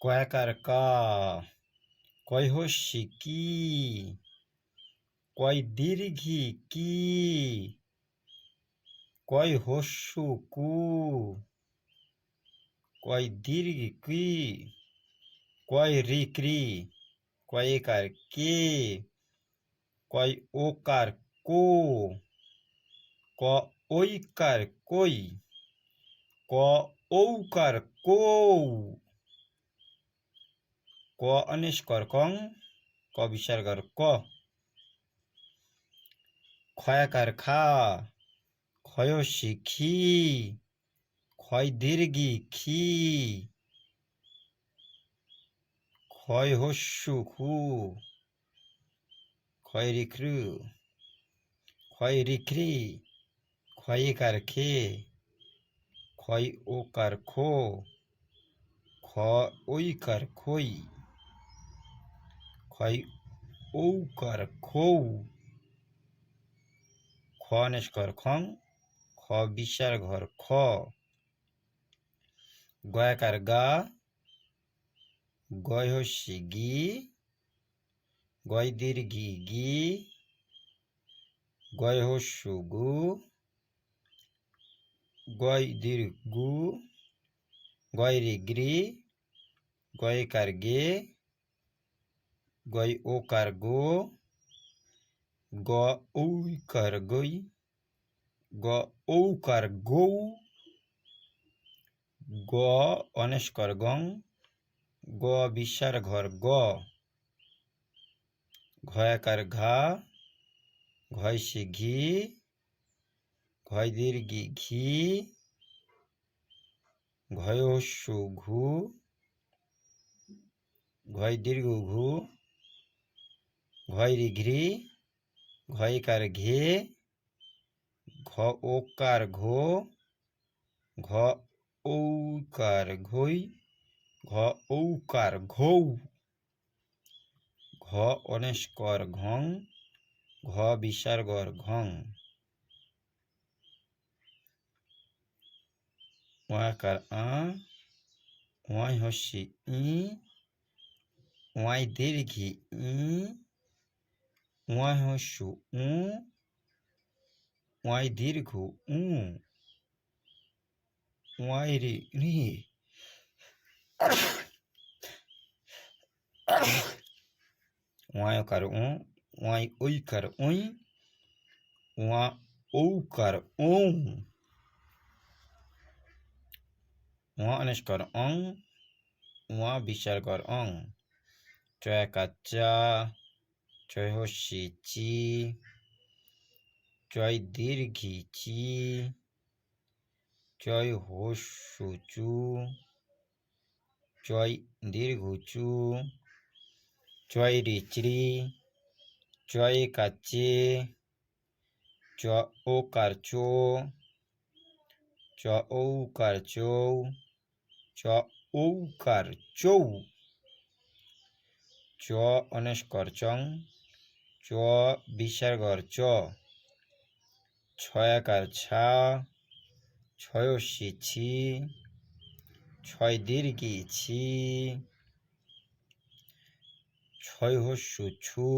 কয়াকার কা, কয় হস্যি কি, কয় দীর্ঘি কি, কয় হস্যু কু, কয় দীর্ঘি কি, কয় রিক্রি, কয় একার কে, কয় ওকার কো, ক ঐকার কই, ক ঔকার কৌ, ক অনিষ্কর কং, ক বিসর্গর ক, ক্ষয়াকার খা, ক্ষয়সী খি, ক্ষয় দীর্ঘি খি, ক্ষয় হস্যু খু, ক্ষয় রিক্রু, ক্ষয় রিক্রি, ক্ষয়িকার খে, ক্ষয় ওকার খো, খ ঐকার খই, ক্ষয় ঔকার খৌ, খ নিষ্কর খং, খ বিসর্গর খ, গয়াকার গা, গয় হস্যি গি, গয় দীর্ঘি গি, গয় হস্যু গু, গয় দীর্ঘ গু, গয় রিগ্রি, গয়কার গে, গয় ওকার গো, গ ঔকার গই, গ ঔকার গৌ, গ অনিষ্কর গং, গ বিসর্গর গ, ঘয়াকার ঘা, ঘয়সী ঘি, ঘয় দীর্ঘি ঘি, ঘয় হস্যু ঘু, ঘয় দীর্ঘ ঘু, ঘয় রিঘ্রি, ঘয়কার ঘে, ঘ ওকার ঘো, ঘ ঔকার ঘই, ঘ ঔকার ঘৌ, ঘ অনিষ্কর ঘং, ঘ বিসর্গর ঘং, ওয়াকার আ, ওয়াই হস্যি ই, ওয়াই দীর্ঘি ই, ওয়াই হস্যু উ, ওয়াই দীর্ঘ উ, ওয়াই রি রি, ওয়াই ওকার উ, ওয়াই ঐকার ওই, ওয়া ঔকার ঔ, ওয়া অনিষ্কর অং, ওয়া বিসর্গর অং, চয়াকার চা, চয় হস্যি চি, চয় দীর্ঘি চি, চয় হস্যু চু, চয় দীর্ঘ চু, চয় রিচরি, চয় কাচে, চ ওকার চো, চ ঔকার চৌ, চ ঔকার চৌ, চ অনিষ্কর চং, চ বিসর্গর চ, ছয়াকার ছা, ছয়সী ছি, ছয় দীর্ঘি ছি, ছয় হস্যু ছু,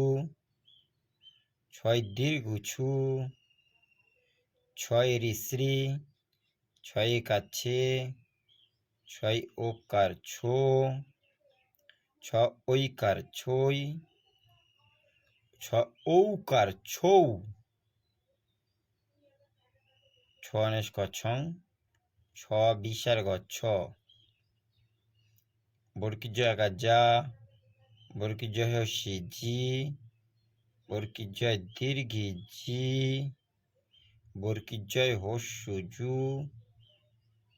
ছয় দীর্ঘ ছু, ছয় রিশ্রি, ছয় কাছে, ছয় ওকার ছো, ছ ঐকার ছই, ছ ঔকার ছৌ, ছ অনিষ্কর ছং, ছ বিসর্গ ছ, বর্গীজয়াকার যা, বর্গীজয় হস্যি জি, বর্গীজয় দীর্ঘি জি, বর্গীজয় হস্যু জু,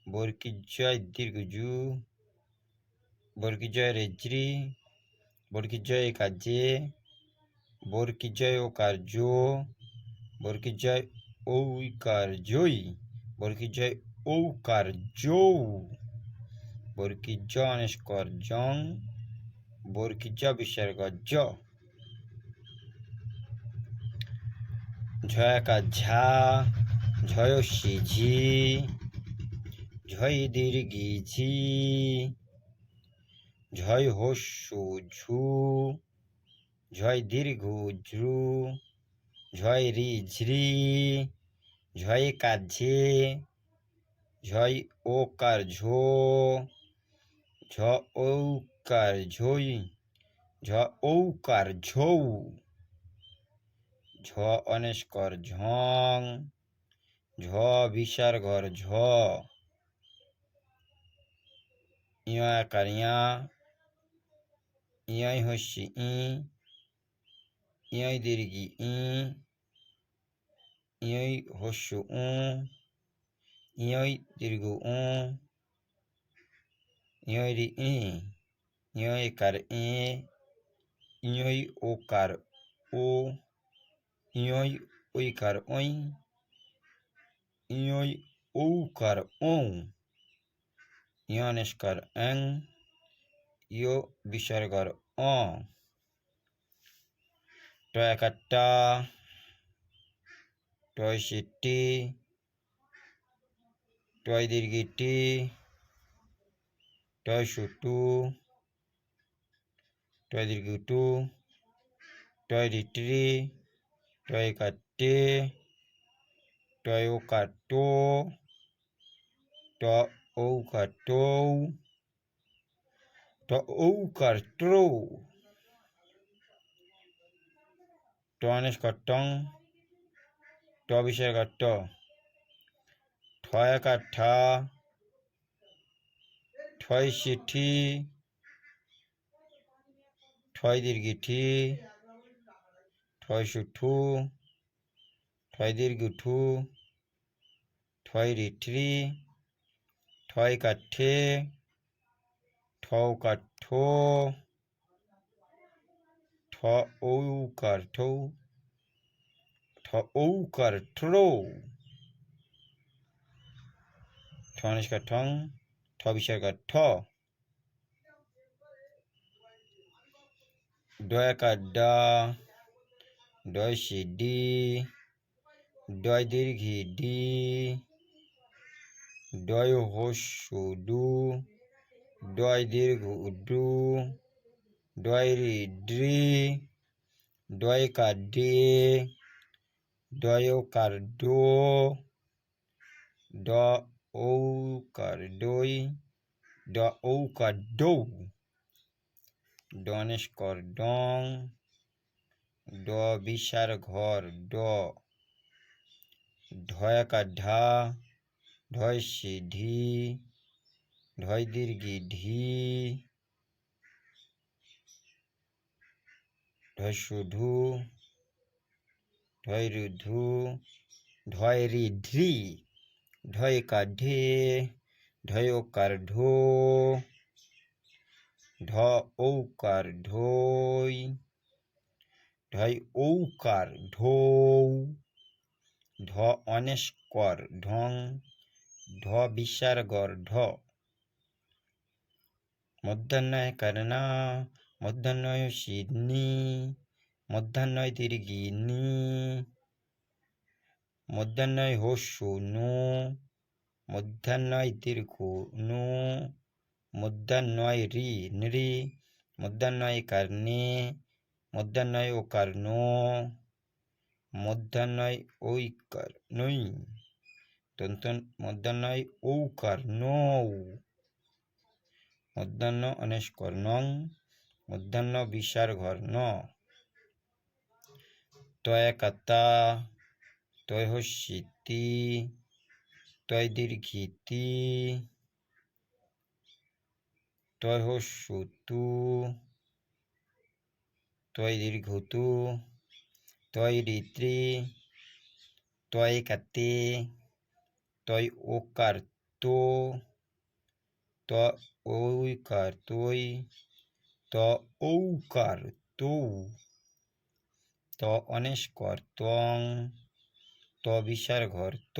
বর্গীজয় দীর্ঘ জু, বর্গীজয় রেজ্রি, বর্গীজয় কাজে, বর্গীজয় ওকার জো, বর্গীজয় ঔকার জই, বর্গীজয় ঔকার জৌ, বর্গীজ অনিষ্কর জং, বর্গীজ বিসর্গ জ, ঝয়াকার ঝা, ঝয়সী ঝি, ঝয় দীর্ঘি ঝি, ঝয় হস্যু ঝু, ঝয় দীর্ঘ ঝ্রু, ঝয় রি ঝ্রি, ঝয় কাঝে, ঝয় ওকার ঝো, ঝ ঔকার ঝই, ঝ ঔকার ঝৌ, ঝ অনেস্কর ঝং, ঝ বিসর্গর ঝ, ইয় আকার ইয়া, ইয় হস্যি ই, ইয় দীর্ঘি ই, ইয় হস্যু উ, ইয় দীর্ঘ উ, ইয় রি ই, ইয় একার ই, ইয় ওকার ও, ইয় ঐকার ওই, ইয় ঔকার ও, ইয় অনেস্কর এং, ইয় বিসর্গর অ, ট একার টা, টয় টি, টয় দীর্ঘি টি, টয় টু, টয় দীর্ঘ টু, টয় রিট্রি, টয় কাটে, টয় ও কাটো, ট ঔ কাটো, ট ঔ কাটো, ট অনেস্কর টং, ট বিসর্গর ট, ঠয় একার ঠা, ঠয় ঠি, ঠয় দীর্ঘি ঠি, ঠয় ঠু, ঠয় দীর্ঘ ঠু, ঠয় রিট্রি, ঠয় কাঠে, ঠৌ কাঠো, ঠ ঔকার ঠৌ, ঠ ঔকার ঠ্রো, ঠ অনেস্কর ঠং, ঠ বিসর্গর ঠ, ড একার ডা, ডয় ডি, ডয় দীর্ঘি ডি, ডয় হস্যু ডু, ডয় দীর্ঘ ডু, ডয় রি ড্রি, ডয় কার ডে, ডয় ওকার ডো, ড ঔকার ডই, ড ঔকার ডৌ, ড অনেস্কর ডং, ড বিসর্গর ড, ঢ একার ঢা, ঢয় ঢি, ঢয় দীর্ঘি ঢি, ঢয় ঢু, ঢয় রুধু, ঢয় রি ঢ্রি, ঢয় কাঢে, ঢয় ওকার ঢো, ঢ ঔকার ঢই, ঢয় ঔকার ঢৌ, ঢ অনেস্কর ঢং, ঢ বিসর্গর ঢ, মধ্যাহ্নয় কর্ণা, মধ্যাহ্নয় সিদ্ধি, মধ্যাহ্নয় দীর্ঘি নি, মধ্যাহ্নয় হস্যু নু, মধ্যাহ্নয় দীর্ঘ নু, মধ্যাহ্নয় রি নৃ, মধ্যাহ্নয় কর্ণে, মধ্যাহ্নয় ওকার নো, মধ্যাহ্নয় ঐকার নই, মধ্যাহ্নয় ঔকার নৌ, মধ্যাহ্ন অনেস্কর নং, মধ্যাহ্ন বিসর্গর ন, তয় কাতা, তয় হস্যি তি, তয় দীর্ঘি তি, তয় হস্যু তু, তয় দীর্ঘ তু, তয় রিত্রি, তয় কাতে, তয় ওকার তো, ত ঐকার তৈ, ত ঔকার তৌ, ত অনেস্কর তং, ত বিসর্গর ত,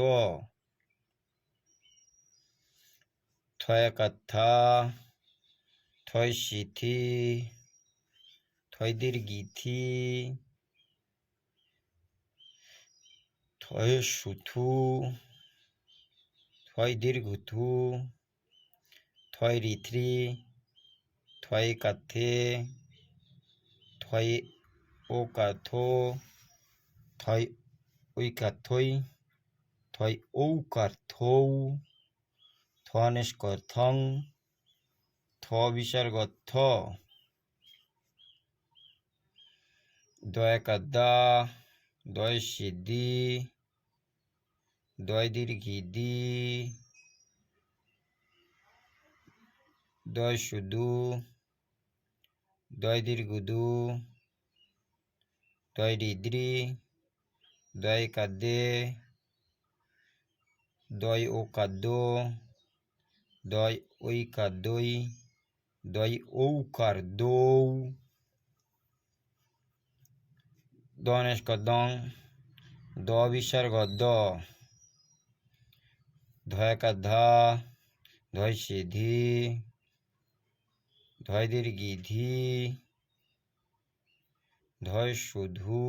থয় একার থা, থয় থি, থয় দীর্ঘি থি, থয় থু, থয় দীর্ঘ থু, থয় রি থ্রি, থয় কার থে, থয় ও কার থো, থয় ওই কার থই, থয় ও কার থৌ, থনেস্কর থং, থ বিসর্গ থ, দয়কার দা, দয় সিদ্ধি, দয় দীর্ঘি দি, দয় শুধু, দয় দীর্ঘ দু, দয় রিদ্রি, দয় কাদ্দে, দয় ও কাদ্দো, দয় ওই কাদ্দই, দয় ঔকার দৌ, দনেস্কর দং, দ বিসর্গ দ, ধয়কার ধা, ধয় সিধি, ধয় দীর্ঘি ধি, ধয় শুধু,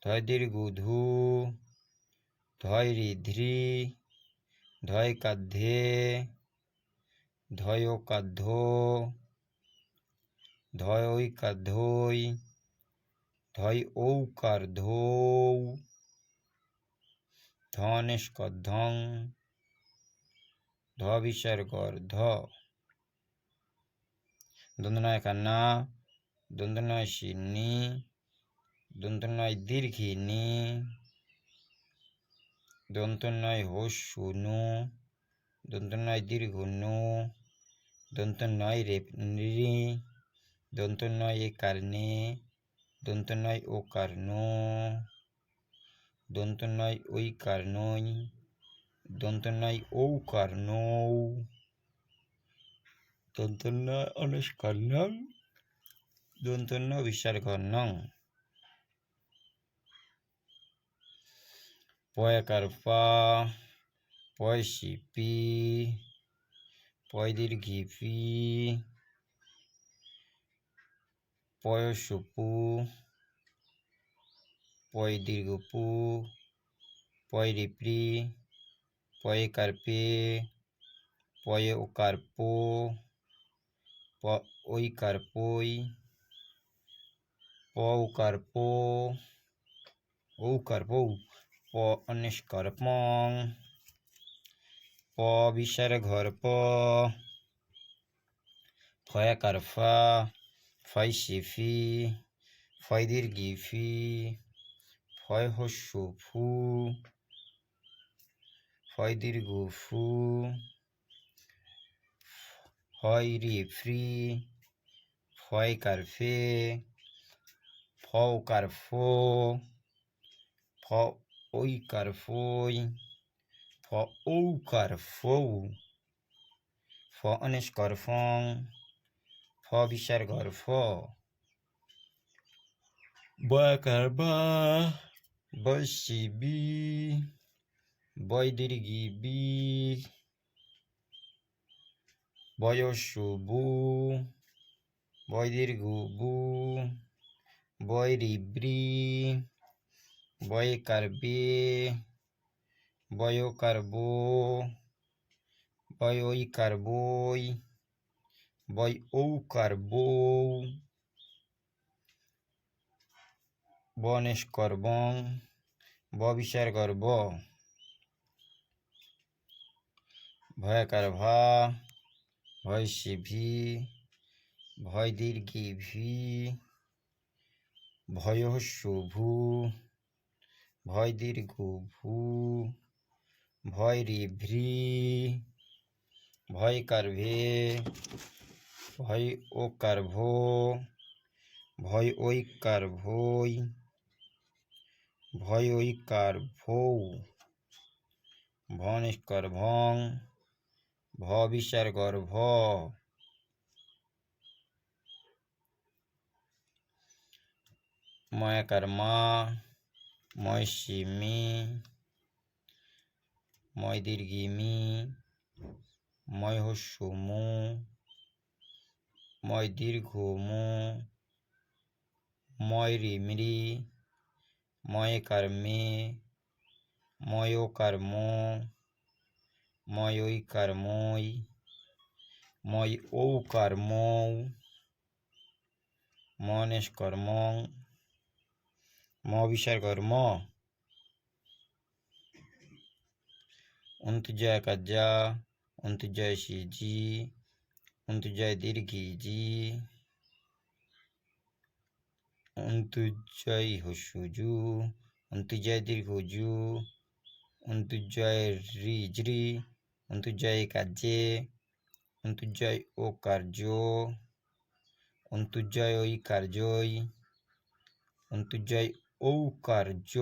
ধয় দীর্ঘ ধু, ধয় রিধ্রি, ধয় কাদ্ধে, ধয় ও কাদ্ধ, ধয় ওই কাদ্ধই, ধয় ঔকার ধৌ, ধনেস্কর ধং, ধ বিসর্গর ধ, দন্তনয় কান্না, দন্তনয় শিন্নি, দন্তনয় দীর্ঘি নি, দন্তনয় হস্যু নু, দন্তনয় দীর্ঘ নু, দন্তনয় রেপ নি, দন্তনয় একার নে, দন্তনয় ওকার নো, দন্তনয় ঐকার নই, দন্তনয় ঔকার নৌ, দন্তনয় অনুষ্কার নং, দন্তন্য বিসর্গর নং, পয়কার পা, পয় শিপি, পয় দীর্ঘি পি, পয় সুপু, পয় দীর্ঘ পু, পয় রিপ্রি, পয় কার্পে, পয় ওকার পো, ওই কার পই, প ওকার পো, ঔকার পৌ, প অনিষ্কর পং, প বিসর্গর প, ফয়াকার ফা, ফয় শিফি, ফয় দীর্ঘি ফি, ফয় হস্যু ফু, ফয় দীর্ঘ ফু, ফয় রি ফ্রি, ফয় কার ফে, ফ ওকার ফো, ফ ওই কার ফই, ফ ঔকার ফৌ, ফ অনিষ্কর ফং, ফ বিসর্গর ফ, বয়কার বা, বয় শিবি, বয় দীর্ঘি বি, বয় শুবু, বয় দীর্ঘ বু, বয় রিব্রি, বয় কারবে, বয় কারবো, বয় ওই কারবই, বয় ঔকার বৌ, বনেস্কর বং, ব বিসর্গর ব, ভয়কার ভা, ভয় শিভি, ভয় দীর্ঘি ভি, ভয় শুভু, ভয় দীর্ঘ ভু, ভয় রিভ্রি, ভয় কার্ভে, ভয় ওকার ভো, ভয় ঐকার ভই, ভয় ঐকার ভৌ, ভনিষ্কর ভং, ভ বিসর্গর ভ, ময়কার মা, ময় শিমি, ময় দীর্ঘি মি, ময় হস্যু মু, ময় দীর্ঘ মু, ময় রিমরি, ময় কার মে, ময় ওকার মো, ময় ঐকার মই, ময় ঔকার মৌ, মনেস্কর মং, ম বিসর্গর ম, অন্তর্জয় যা, অন্তর্জয় সি জি, অন্তর্জয় দীর্ঘি জি, অন্তর্জয় হস্যু জু, অন্তর্জয় দীর্ঘ জু, অন্তর্জয় রি জ্রি, অন্তর্জয় কাজে, অন্তর্জয় ও কার্য, অন্তর্জয় ওই কার্যই, অন্তর্জয় ঔ কার্য,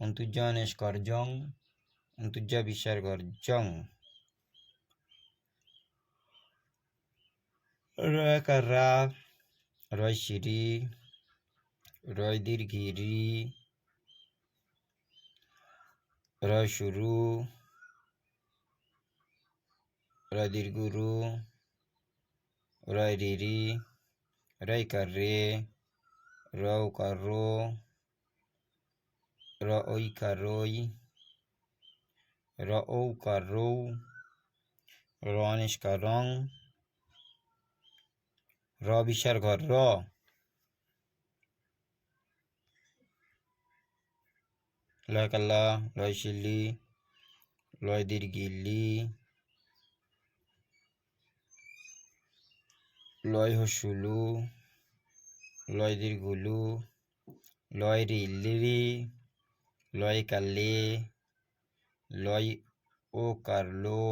অন্তর্জয় অনেস্কর জং, অন্তর্জয় বিসর্গর জং, রয়কার রা, রয় সিরি, রয় দীর্ঘি রি, রয় শুরু, রয় দীর্ঘ রু, রয় রিরি, রয় কার রে, রৌ কার রো, র ওই কার রই, র ঔ কার রৌ, র অনিষ্কার রং, র বিসর্গর র, লয় কাল্লা, লয় শিল্লি, লয় দীর্ঘি লি, লয় হসুলু, লয় দীর্ঘলু, লয় রি লিরি, লয় কাল্লে, লয় ও কার লো,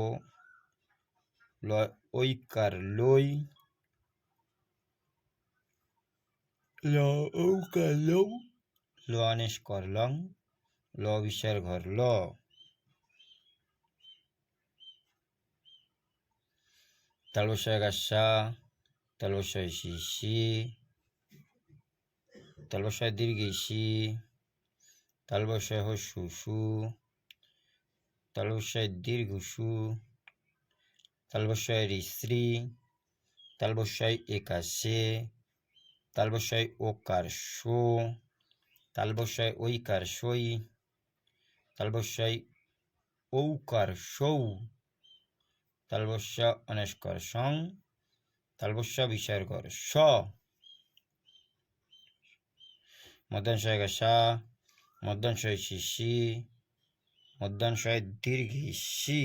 লয় ওই কার লই, ল ও কার লৌ, ল অনিষ্কর লং, ল বিসর্গর ল, তালবস্যয় গাসা, তালবস্যয় সি সি, তালবস্যয় দীর্ঘি সি, তালবস্যয় হস্যু সু, তালবস্যয় দীর্ঘ সু, তালবস্যয় রি শ্রী, তালবস্যয় একাশে, তালবস্যয় ওকার শো, তালবস্যয় ঐকার সই, তালবস্যয় ঔকার সৌ, তালবস্য অনেস্কর সং, তালবস্য বিসর্গর স, মধ্যাংশয় গাসা, মধ্যাংশয় শিশি, মধ্যাংশয় দীর্ঘি সি,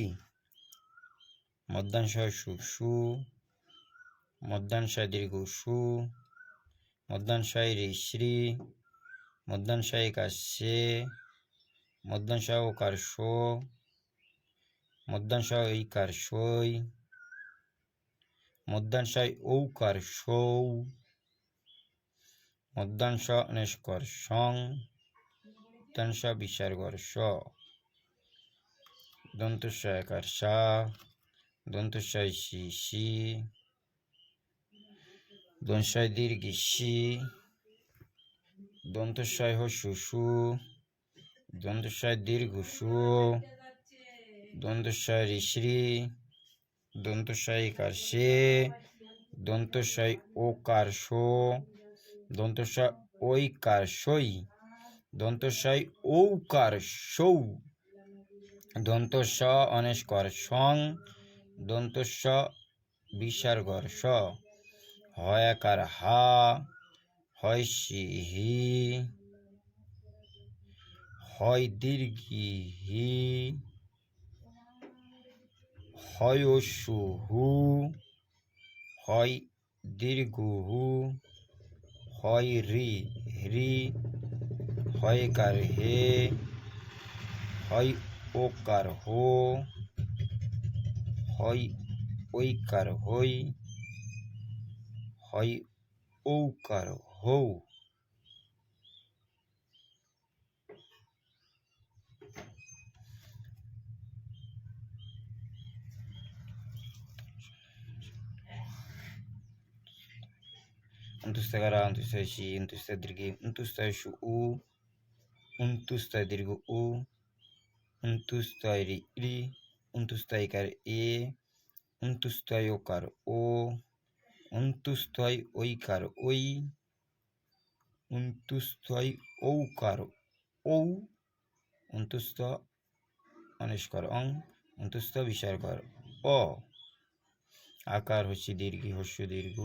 মধ্যাংশয় সুসু, মধ্যাংশয় দীর্ঘ সু, মধ্যাংশয় রি শ্রী, মধ্যাংশয় কাশ্যে, মধ্যাংশয় ওকার শো, মধ্যাংশয় ঐকার সই, মধ্যাংশয় ঔকার সৌ, মধ্যাংশ অনেস্কর সং, মধ্যাংশ বিসর্গর স, দন্তস্বয়কার সা, দন্তস্বয় সি সি, দন্তস্বয় দীর্ঘি সি, দন্তস্বয় হস্যু সু, দন্তস্বয় দীর্ঘ সু, দন্তস্বয় রি শ্রী, দন্তস্বয় কার সে, দন্তস্বয় ওকার শো, দন্তস্বয় ঐকার সই, দন্তস্বয় ঔকার সৌ, দন্তস্ব অনেস্কর সং, দন্তস্ব বিসর্গর স, হয়াকার হা, হয় সি হি, হয় দীর্ঘি হি, হয় অসু হু, হয় দীর্ঘ হু, হয় রি রি, হয় কার হে, হয় ওকার হো, হয় ঐকার হই, হয় ঔকার হৌ, অন্তুস্তকারা, অন্তুস্তয় সি, অন্তুস্তয় দীর্ঘি, অন্তুস্তয় সু উ, অন্তুস্তয় দীর্ঘ উ, অন্তুস্তয় রি রি, অন্তুস্তয় কার এ, অন্তুস্তয় ওকার ও, অন্তুস্তয় ঐকার ওই, অন্তুস্তয় ঔকার ঔ, অন্তুস্ত অনিষ্কর অং, অন্তুস্ত বিসর্গর অ, আকার হচ্ছে দীর্ঘ, হস্য দীর্ঘ